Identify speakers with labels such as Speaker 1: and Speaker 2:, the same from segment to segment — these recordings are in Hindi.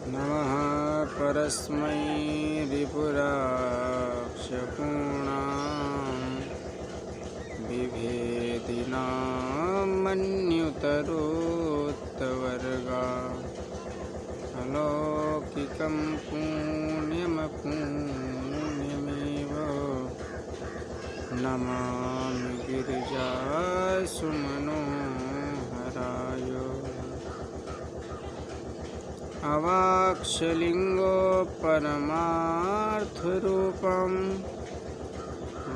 Speaker 1: नमः परस्मै रिपुराक्षपूर्णां विभेदिनां मन्युतरोत्तवर्गा अलौकिकं पुण्यमपुण्यमेव नमामि गिरिजासुमनोहराय अवाक्षलिङ्गो परमार्थरूपं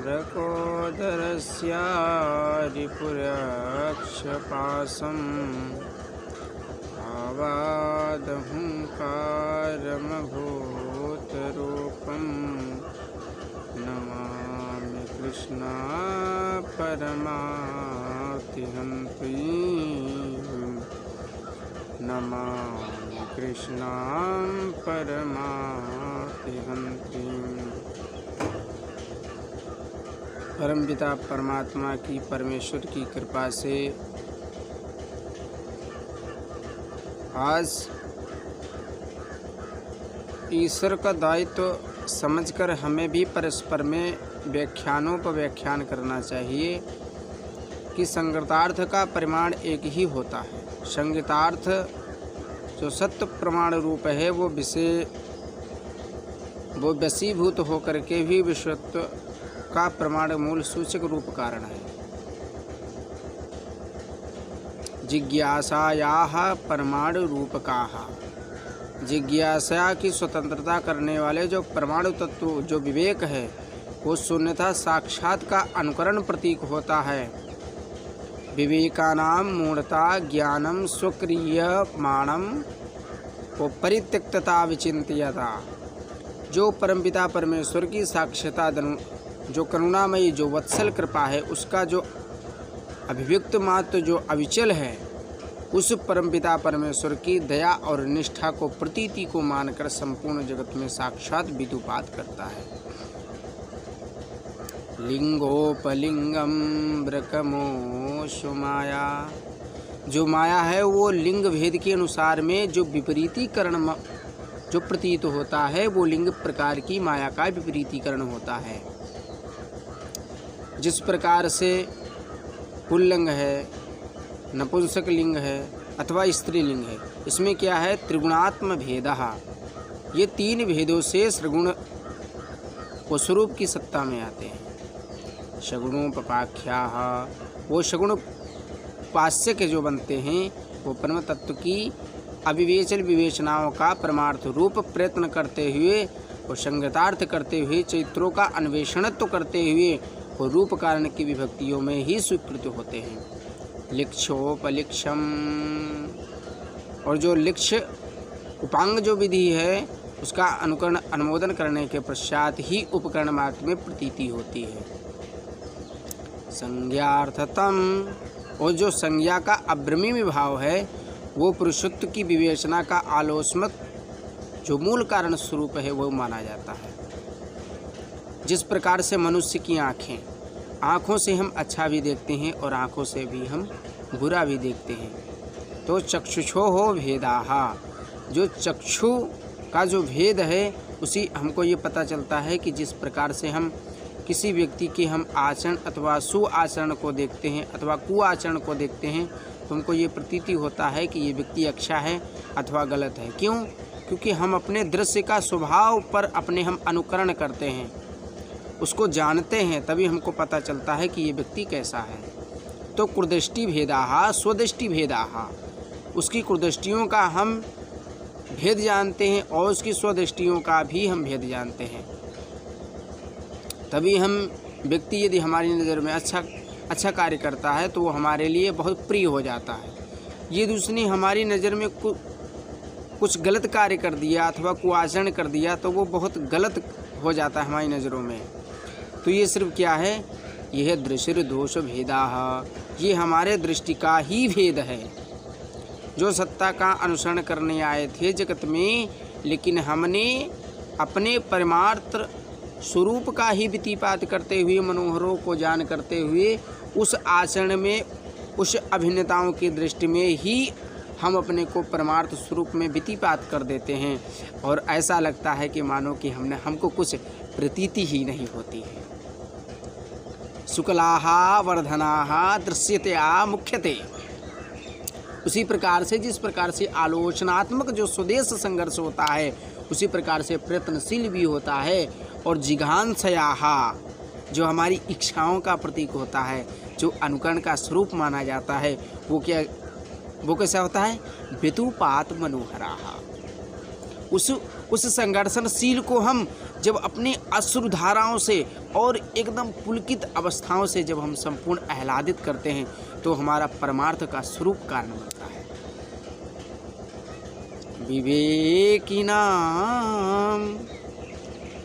Speaker 1: रकोदरस्यारिपुरक्षपासम् आवादहुङ्कारमभूतरूपं नमामि कृष्णा परमार्तिहन्त्रीं नमामि कृष्णां परमार्तिहन्त्रीं। परमपिता परमात्मा की परमेश्वर की कृपा से आज ईश्वर का दायित्व समझकर हमें भी परस्पर में व्याख्यान करना चाहिए कि संगतार्थ का परिमाण एक ही होता है। संगतार्थ जो सत्य प्रमाण रूप है वो वशीभूत होकर के भी विश्वत्व का प्रमाण मूल सूचक रूप कारण है। जिज्ञासायाः परमाणु रूपकाः, जिज्ञासा की स्वतंत्रता करने वाले जो परमाणु तत्व जो विवेक है वो शून्यता साक्षात का अनुकरण प्रतीक होता है। विवेकानां मूढ़ता ज्ञानम स्वक्रियमाणम वो परित्यक्तता विचिंत्यता। जो परमपिता परमेश्वर की साक्षात जो करुणामयी जो वत्सल कृपा है उसका जो अभिव्यक्त मात्र जो अविचल है उस परमपिता परमेश्वर की दया और निष्ठा को प्रतीति को मानकर संपूर्ण जगत में साक्षात विदुपात करता है। लिंगोपलिंगम ब्रकमोषु माया, जो माया है वो लिंग भेद के अनुसार में जो विपरीतीकरण जो प्रतीत होता है वो लिंग प्रकार की माया का विपरीतीकरण होता है। जिस प्रकार से पुल्लिंग है, नपुंसक लिंग है अथवा स्त्रीलिंग है, इसमें क्या है त्रिगुणात्म भेदः। ये तीन भेदों से सगुण वो स्वरूप की सत्ता में आते हैं। सगुणोपपाख्याः, वो सगुण उपास्य के जो बनते हैं वो परम तत्व की अविवेचन विवेचनाओं का परमार्थ रूप प्रयत्न करते हुए और संगतार्थ करते हुए चैत्रों का अन्वेषणत्व करते हुए वो रूप कारण की विभक्तियों में ही स्वीकृत होते हैं। लिक्षोपलिक्षम, और जो लिक्ष उपांग जो विधि है उसका अनुकरण अनुमोदन करने के पश्चात ही उपकरण मात्र में प्रतीति होती है। संज्ञार्थतम, और जो संज्ञा का अभ्रमी भाव है वो पुरुषत्व की विवेचना का आलोचनात्मक जो मूल कारण स्वरूप है वो माना जाता है। जिस प्रकार से मनुष्य की आँखों से हम अच्छा भी देखते हैं और आँखों से भी हम बुरा भी देखते हैं। तो चक्षुषो हो भेदाः, जो चक्षु का जो भेद है उसी हमको ये पता चलता है कि जिस प्रकार से हम किसी व्यक्ति के हम आचरण अथवा सुआचरण को देखते हैं अथवा कुआचरण को देखते हैं तो हमको ये प्रतीति होता है कि ये व्यक्ति अच्छा है अथवा गलत है। क्यों? क्योंकि हम अपने दृश्य का स्वभाव पर अपने हम अनुकरण करते हैं, उसको जानते हैं, तभी हमको पता चलता है कि ये व्यक्ति कैसा है। तो कुर्दृष्टि भेदाः स्वदृष्टि भेदाः, उसकी कुर्दृष्टियों का हम भेद जानते हैं और उसकी स्वदृष्टियों का भी हम भेद जानते हैं। तभी हम व्यक्ति यदि हमारी नज़र में अच्छा कार्य करता है तो वो हमारे लिए बहुत प्रिय हो जाता है। ये दूसरी हमारी नज़र में कुछ गलत कार्य कर दिया अथवा कुआचरण कर दिया तो वो बहुत गलत हो जाता है हमारी नज़रों में। तो ये सिर्फ क्या है, यह दृश्य दोष भेदाः, ये हमारे दृष्टि का ही भेद है। जो सत्ता का अनुसरण करने आए थे जगत में, लेकिन हमने अपने परमार्थ स्वरूप का ही व्यतिपात करते हुए मनोहरों को जान करते हुए उस आचरण में उस अभिन्नताओं की दृष्टि में ही हम अपने को परमार्थ स्वरूप में व्यतिपात कर देते हैं और ऐसा लगता है कि मानो कि हमको कुछ प्रतीति ही नहीं होती है। शुक्लाहा वर्धनाहा दृश्यतया मुख्यते। उसी प्रकार से जिस प्रकार से आलोचनात्मक जो स्वदेश संघर्ष होता है उसी प्रकार से प्रयत्नशील भी होता है। और जिघांसयाहा जो हमारी इच्छाओं का प्रतीक होता है, जो अनुकरण का स्वरूप माना जाता है, वो कैसा होता है? वितुपात मनोहराहा। उस संघर्षणशील को हम जब अपनी अश्रुधाराओं से और एकदम पुलकित अवस्थाओं से जब हम संपूर्ण आह्लादित करते हैं तो हमारा परमार्थ का स्वरूप कारण बनता है। विवेकिनाम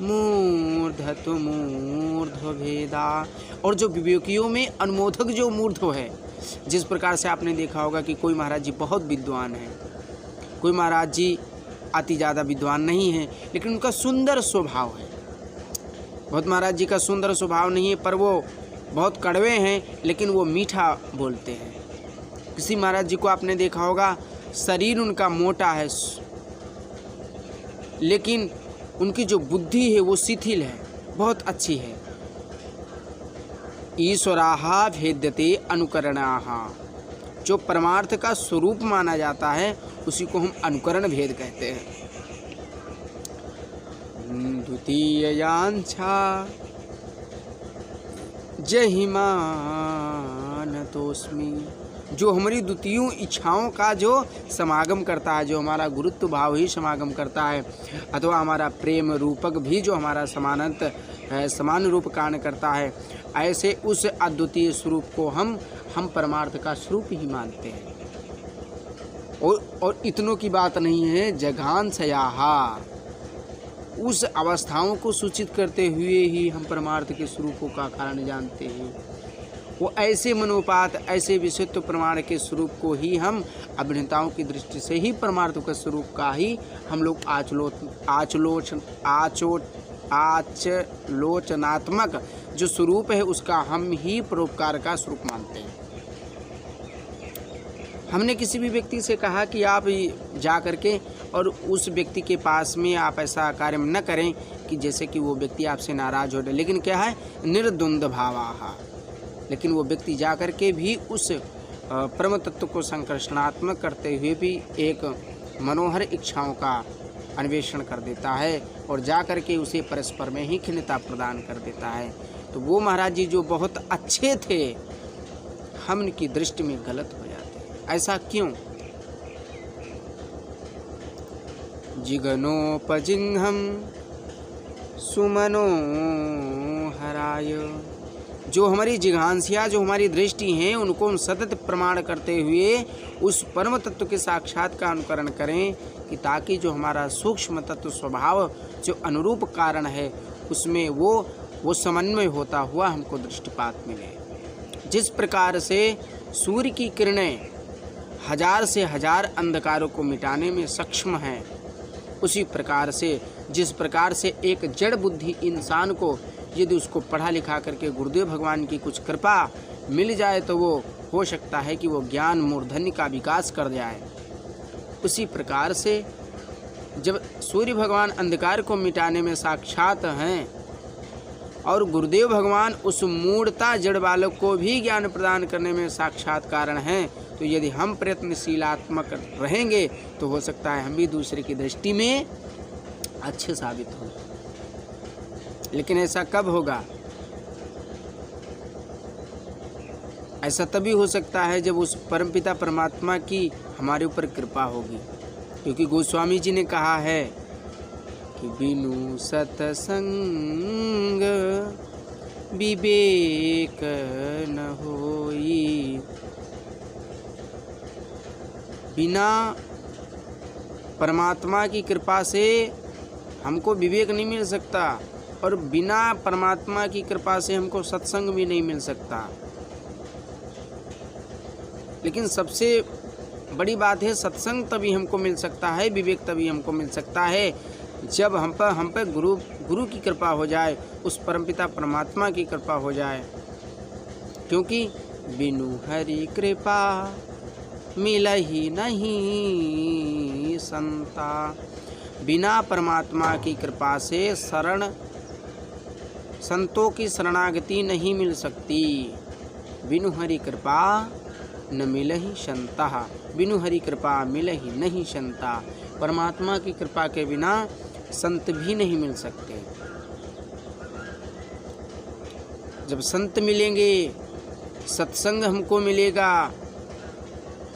Speaker 1: मूर्धतु मूर्ध्व भेदा। और जो विवेकियों में अनुमोदक जो मूर्ध है, जिस प्रकार से आपने देखा होगा कि कोई महाराज जी बहुत विद्वान है, कोई महाराज जी अति ज़्यादा विद्वान नहीं है, लेकिन उनका सुंदर स्वभाव है। बहुत महाराज जी का सुंदर स्वभाव नहीं है पर वो बहुत कड़वे हैं, लेकिन वो मीठा बोलते हैं। किसी महाराज जी को आपने देखा होगा शरीर उनका मोटा है लेकिन उनकी जो बुद्धि है वो शिथिल है, बहुत अच्छी है। ईश्वराहा भेद्यते अनुकरणाहा। जो परमार्थ का स्वरूप माना जाता है उसी को हम अनुकरण भेद कहते हैं। द्वितीयांछा जहिमानतोस्मि। जो हमारी द्वितीय इच्छाओं का जो समागम करता है, जो हमारा गुरुत्व भाव ही समागम करता है, अथवा हमारा प्रेम रूपक भी जो हमारा समान रूप कारण करता है, ऐसे उस अद्वितीय स्वरूप को हम परमार्थ का स्वरूप ही मानते हैं। और इतनों की बात नहीं है, जघांसयाहा। उस अवस्थाओं को सूचित करते हुए ही हम परमार्थ के स्वरूपों का कारण जानते हैं। वो ऐसे मनोपात, ऐसे विशुद्ध प्रमाण के स्वरूप को ही हम अभिनेताओं की दृष्टि से ही परमार्थ के स्वरूप का ही हम लोग आचलोचनात्मक जो स्वरूप है उसका हम ही परोपकार का स्वरूप मानते हैं। हमने किसी भी व्यक्ति से कहा कि आप जा करके और उस व्यक्ति के पास में आप ऐसा कार्य न करें कि जैसे कि वो व्यक्ति आपसे नाराज हो जाए, लेकिन क्या है? निर्द्वंद्व भावाहा। लेकिन वो व्यक्ति जा करके भी उस परम तत्व को संकर्षणात्मक करते हुए भी एक मनोहर इच्छाओं का अन्वेषण कर देता है और जा करके उसे परस्पर में ही खिन्नता प्रदान कर देता है। तो वो महाराज जी जो बहुत अच्छे थे, हम उनकी दृष्टि में गलत हो जाते हैं। ऐसा क्यों? जिघ्नोपजिह्वं सुमनोहराय। जो हमारी जिघांसिया, जो हमारी दृष्टि हैं, उनको हम सतत प्रमाण करते हुए उस परम तत्व के साक्षात का अनुकरण करें कि ताकि जो हमारा सूक्ष्म तत्व स्वभाव जो अनुरूप कारण है उसमें वो समन्वय होता हुआ हमको दृष्टिपात मिले। जिस प्रकार से सूर्य की किरणें 1000 से 1000 अंधकारों को मिटाने में सक्षम हैं, उसी प्रकार से जिस प्रकार से एक जड़ बुद्धि इंसान को यदि उसको पढ़ा लिखा करके गुरुदेव भगवान की कुछ कृपा मिल जाए तो वो हो सकता है कि वो ज्ञान मूर्धन्य का विकास कर जाए। उसी प्रकार से जब सूर्य भगवान अंधकार को मिटाने में साक्षात हैं और गुरुदेव भगवान उस मूढ़ता जड़ बालक को भी ज्ञान प्रदान करने में साक्षात कारण हैं, तो यदि हम प्रयत्नशीलात्मक रहेंगे तो हो सकता है हम भी दूसरे की दृष्टि में अच्छे साबित हों। लेकिन ऐसा कब होगा? ऐसा तभी हो सकता है जब उस परमपिता परमात्मा की हमारे ऊपर कृपा होगी। क्योंकि गोस्वामी जी ने कहा है कि बिनु सतसंग विवेक न होई। बिना परमात्मा की कृपा से हमको विवेक नहीं मिल सकता और बिना परमात्मा की कृपा से हमको सत्संग भी नहीं मिल सकता। लेकिन सबसे बड़ी बात है, सत्संग तभी हमको मिल सकता है, विवेक तभी हमको मिल सकता है जब हम पर गुरु की कृपा हो जाए, उस परमपिता परमात्मा की कृपा हो जाए। क्योंकि बिनु हरि कृपा मिलहि नहीं संता। बिना परमात्मा की कृपा से शरण संतों की शरणागति नहीं मिल सकती। बिनु हरि कृपा न मिलहि संता, बिनु हरि कृपा मिलहि नहीं संता। परमात्मा की कृपा के बिना संत भी नहीं मिल सकते। जब संत मिलेंगे, सत्संग हमको मिलेगा,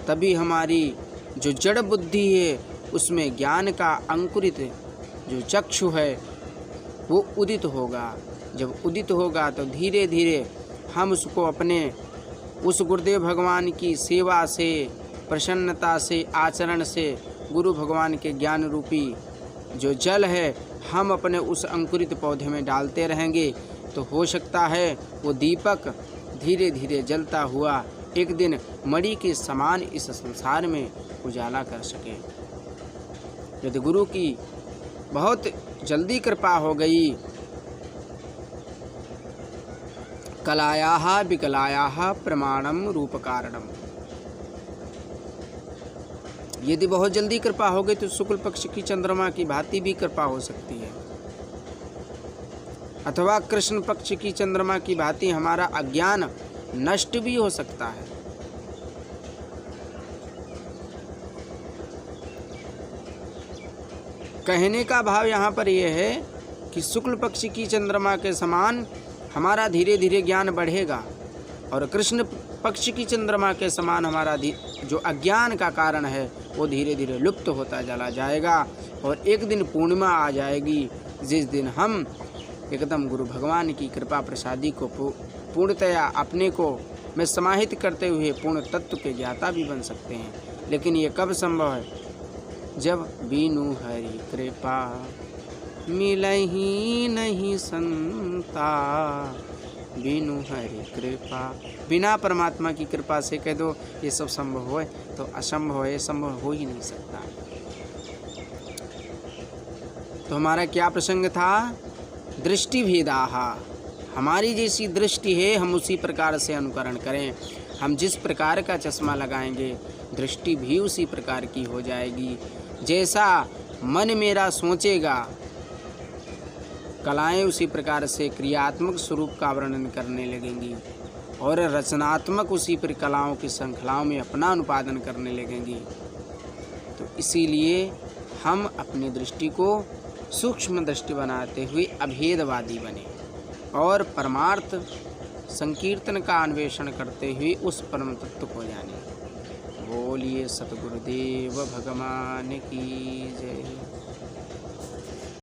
Speaker 1: तभी हमारी जो जड़ बुद्धि है उसमें ज्ञान का अंकुरित जो चक्षु है वो उदित होगा। जब उदित होगा तो धीरे धीरे हम उसको अपने उस गुरुदेव भगवान की सेवा से, प्रसन्नता से, आचरण से, गुरु भगवान के ज्ञान रूपी जो जल है हम अपने उस अंकुरित पौधे में डालते रहेंगे तो हो सकता है वो दीपक धीरे धीरे जलता हुआ एक दिन मणि के समान इस संसार में उजाला कर सके। यदि गुरु की बहुत जल्दी कृपा हो गई, कलायाः विकलायाः प्रमाणम रूप कारणम, यदि बहुत जल्दी कृपा हो गई तो शुक्ल पक्ष की चंद्रमा की भांति भी कृपा हो सकती है, अथवा कृष्ण पक्ष की चंद्रमा की भांति हमारा अज्ञान नष्ट भी हो सकता है। कहने का भाव यहाँ पर यह है कि शुक्ल पक्ष की चंद्रमा के समान हमारा धीरे धीरे ज्ञान बढ़ेगा और कृष्ण पक्ष की चंद्रमा के समान हमारा जो अज्ञान का कारण है वो धीरे धीरे लुप्त होता चला जाएगा और एक दिन पूर्णिमा आ जाएगी जिस दिन हम एकदम गुरु भगवान की कृपा प्रसादी को पूर्णतया अपने को में समाहित करते हुए पूर्ण तत्व के ज्ञाता भी बन सकते हैं। लेकिन ये कब संभव है? जब बिनु हरि कृपा मिलहि नहीं संता, बिनु हरि कृपा। बिना परमात्मा की कृपा से कह दो ये सब संभव हो तो असंभव है, संभव हो ही नहीं सकता। तो हमारा क्या प्रसंग था? दृष्टि भेदाः। हमारी जैसी दृष्टि है हम उसी प्रकार से अनुकरण करें। हम जिस प्रकार का चश्मा लगाएंगे दृष्टि भी उसी प्रकार की हो जाएगी। जैसा मन मेरा सोचेगा कलाएं उसी प्रकार से क्रियात्मक स्वरूप का वर्णन करने लगेंगी और रचनात्मक उसी पर कलाओं की श्रृंखलाओं में अपना अनुपादन करने लगेंगी। तो इसीलिए हम अपनी दृष्टि को सूक्ष्म दृष्टि बनाते हुए अभेदवादी बने और परमार्थ संकीर्तन का अन्वेषण करते हुए उस परम तत्व को जाने। बोलिए सतगुरुदेव भगवान की जय।